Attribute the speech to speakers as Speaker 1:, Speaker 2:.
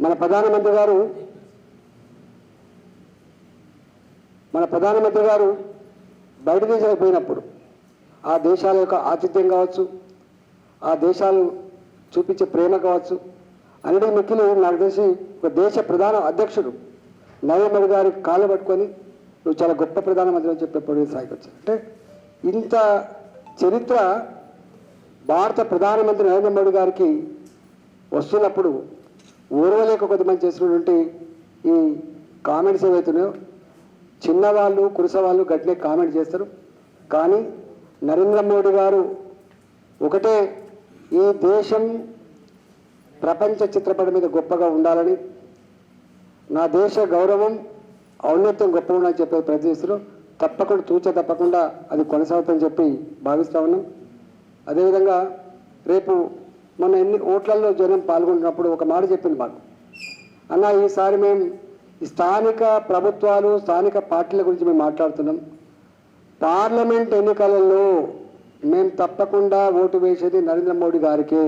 Speaker 1: మన ప్రధానమంత్రి గారు బయట దేశాలకు పోయినప్పుడు ఆ దేశాల యొక్క ఆతిథ్యం కావచ్చు, ఆ దేశాలు చూపించే ప్రేమ కావచ్చు, అన్నిటికీ మిక్కిలి నాకు తెలిసి ఒక దేశ ప్రధాన అధ్యక్షుడు నరేంద్ర మోడీ గారి కాళ్ళు పట్టుకొని నువ్వు చాలా గొప్ప ప్రధానమంత్రి అని చెప్పే స్థాయికి వచ్చావు. అంటే ఇంత చరిత్ర భారత ప్రధానమంత్రి నరేంద్ర మోడీ గారికి వస్తున్నప్పుడు ఓర్వలేక కొద్దిమంది చేసినటువంటి ఈ కామెంట్స్ ఏవైతున్నాయో, చిన్నవాళ్ళు కురుసవాళ్ళు గట్లే కామెంట్ చేస్తారు. కానీ నరేంద్ర మోడీ గారు ఒకటే, ఈ దేశం ప్రపంచ చిత్రపటం మీద గొప్పగా ఉండాలని, నా దేశ గౌరవం ఔన్నత్యం గొప్పగా ఉండాలని చెప్పే ప్రయత్నిస్తారు. తప్పకుండా తప్పకుండా అది కొనసాగుతుందని చెప్పి భావిస్తూ ఉన్నాం. అదేవిధంగా రేపు మొన్న ఎన్ని ఓట్లలో జనం పాల్గొంటున్నప్పుడు ఒక మాట చెప్పింది మాకు, అన్న ఈసారి మేము స్థానిక ప్రభుత్వాలు స్థానిక పార్టీల గురించి మేము మాట్లాడుతున్నాం, పార్లమెంట్ ఎన్నికలలో మేము తప్పకుండా ఓటు వేసేది నరేంద్ర మోడీ గారికే.